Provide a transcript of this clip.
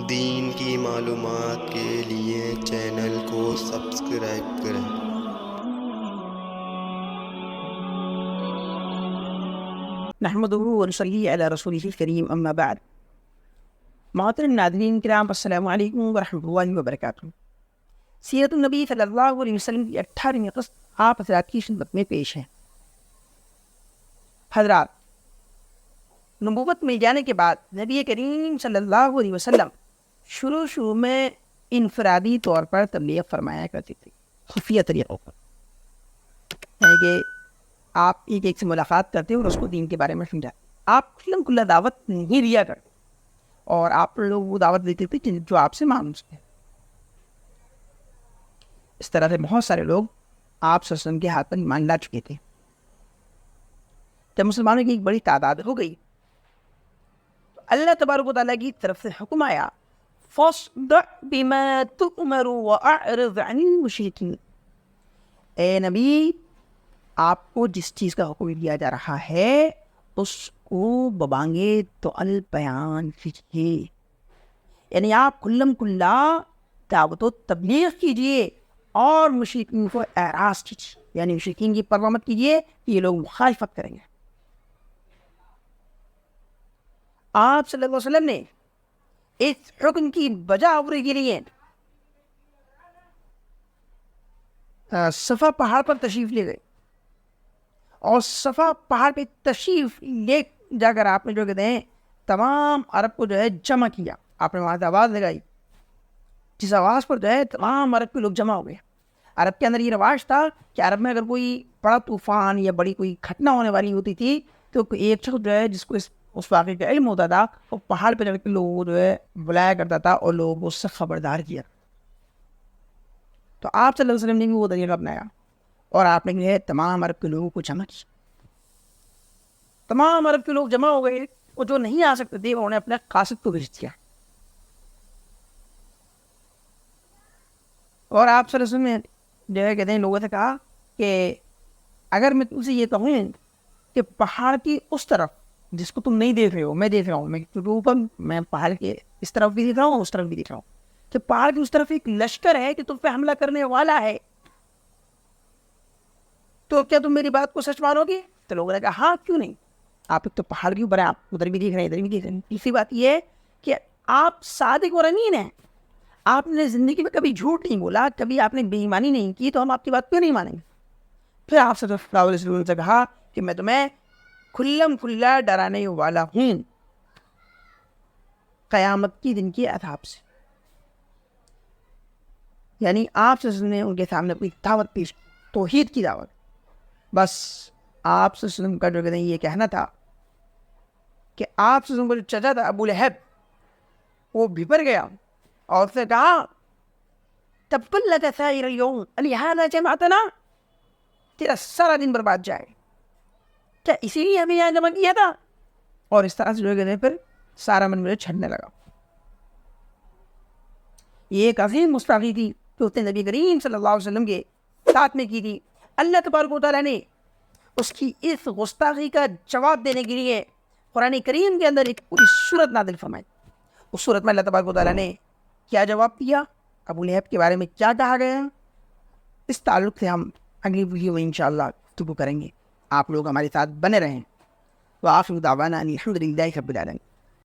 دین کی معلومات کے لیے چینل کو سبسکرائب کریں۔ نحمدہ ونصلی علی رسولہ الکریم، اما بعد۔ محترم ناظرین کرام، السلام علیکم ورحمۃ اللہ وبرکاتہ۔ سیرت النبی صلی اللہ علیہ وسلم کی 18ویں قسط آپ حضرات کی خدمت میں پیش ہے۔ حضرات، نبوت مل جانے کے بعد نبی کریم صلی اللہ علیہ وسلم شروع میں انفرادی طور پر تبلیغ فرمایا کرتے تھے، خفیہ طریقوں پر، یعنی کہ آپ ایک سے ملاقات کرتے اور اس کو دین کے بارے میں سمجھاتے۔ آپ کھلا دعوت نہیں دیا کرتے، اور آپ لوگ وہ دعوت دیتے تھے جو آپ سے معلوم ہے۔ اس طرح سے بہت سارے لوگ آپ صلی اللہ علیہ وسلم کے ہاتھ پر ایمان لا چکے تھے۔ جب مسلمانوں کی ایک بڑی تعداد ہو گئی تو اللہ تبارک و تعالیٰ کی طرف سے حکم آیا، فاصدع بما تؤمر واعرض عن المشرکین۔ اے نبی، آپ کو جس چیز کا حکم دیا جا رہا ہے اس کو ببانگے تو البیان کیجیے، یعنی آپ کھلا دعوت و تبلیغ کیجیے اور مشرکین کو اعراض کیجیے، یعنی مشرکین کی پرواہ مت کیجیے کہ یہ لوگ مخالفت کریں گے۔ آپ صلی اللہ علیہ وسلم نے اس حکم کی بجا آوری کے لیے صفا پہاڑ پر تشریف لے گئے، اور صفا پہاڑ پہ تشریف لے جا کر آپ نے جو کہتے ہیں تمام عرب کو جو ہے جمع کیا۔ آپ نے وہاں سے آواز لگائی، جس آواز پر جو ہے تمام عرب کے لوگ جمع ہو گئے۔ عرب کے اندر یہ رواج تھا کہ عرب میں اگر کوئی بڑا طوفان یا بڑی کوئی گھٹنا ہونے والی ہوتی تھی تو ایک شخص جو ہے جس کو اس واقعے کا علم ہوتا تھا وہ پہاڑ پہ چڑھ کے لوگوں کو جو ہے بلایا کرتا تھا اور لوگوں کو اس سے خبردار کیا۔ تو آپ صلی اللہ علیہ وسلم نے بھی وہ طریقہ اپنایا، اور آپ نے جو ہے تمام عرب کے لوگوں کو جمع کیا۔ تمام عرب کے لوگ جمع ہو گئے، اور جو نہیں آ سکتے تھے انہوں نے اپنے قاصد کو بھیج دیا۔ اور آپ صلی اللہ علیہ وسلم نے جو ہے کہتے ہیں لوگوں سے کہا کہ اگر میں تم سے یہ کہوں کہ پہاڑ کی اس طرف جس کو تم نہیں دیکھ رہے ہو میں دیکھ رہا ہوں، میں پہاڑ کے اس طرف بھی دیکھ رہا ہوں، اس طرف بھی دیکھ رہا ہوں، کہ پہاڑ کی اس طرف ایک لشکر ہے کہ تم پہ حملہ کرنے والا ہے، تو کیا تم میری بات کو سچ مانو گے؟ تو لوگوں نے کہا ہاں، کیوں نہیں، آپ ایک تو پہاڑ کے اوپر ہیں، آپ ادھر بھی دیکھ رہے ہیں ادھر بھی دیکھ رہے ہیں۔ تیسری بات یہ ہے کہ آپ صادق اور امین ہیں، آپ نے زندگی میں کبھی جھوٹ نہیں بولا، کبھی آپ نے بے ایمانی نہیں کی، تو ہم آپ کی بات کیوں نہیں مانیں گے؟ پھر آپ صلی اللہ علیہ وسلم سے کہا کہ میں تمہیں کھلا ڈرانے والا ہوں قیامت کی دن کی عذاب سے۔ یعنی آپ صلی اللہ علیہ وسلم نے ان کے سامنے اپنی دعوت پیش کی، توحید کی دعوت۔ بس آپ صلی اللہ علیہ وسلم کا جو کہتے ہیں یہ کہنا تھا کہ آپ صلی اللہ علیہ وسلم کا جو چچا تھا ابو لہب وہ بھپر گیا اور اس نے کہا تبت لک سائر اليوم لہذا جمعتنا، تیرا سارا دن برباد جائے، کیا اسی لیے ہمیں یہاں جمع کیا تھا؟ اور اس طرح سے جو کہتے ہیں پھر سارا من مجھے چھڑنے لگا۔ یہ ایک عظیم گستاخی تھی جو اس نے نبی کریم صلی اللہ علیہ وسلم کے ساتھ میں کی تھی۔ اللہ تبارک و تعالیٰ نے اس کی اس گستاخی کا جواب دینے کے لیے قرآن کریم کے اندر ایک پوری سورت نازل فرمائی۔ اس سورت میں اللہ تبارک و تعالیٰ نے کیا جواب دیا، ابو لہب کے بارے میں کیا کہا گیا، اس تعلق سے ہم اگلی ویڈیو میں انشاءاللہ گفتگو کریں گے۔ آپ لوگ ہمارے ساتھ بنے رہیں۔ وآخر دعوانا ان الحمد للہ رب العالمین۔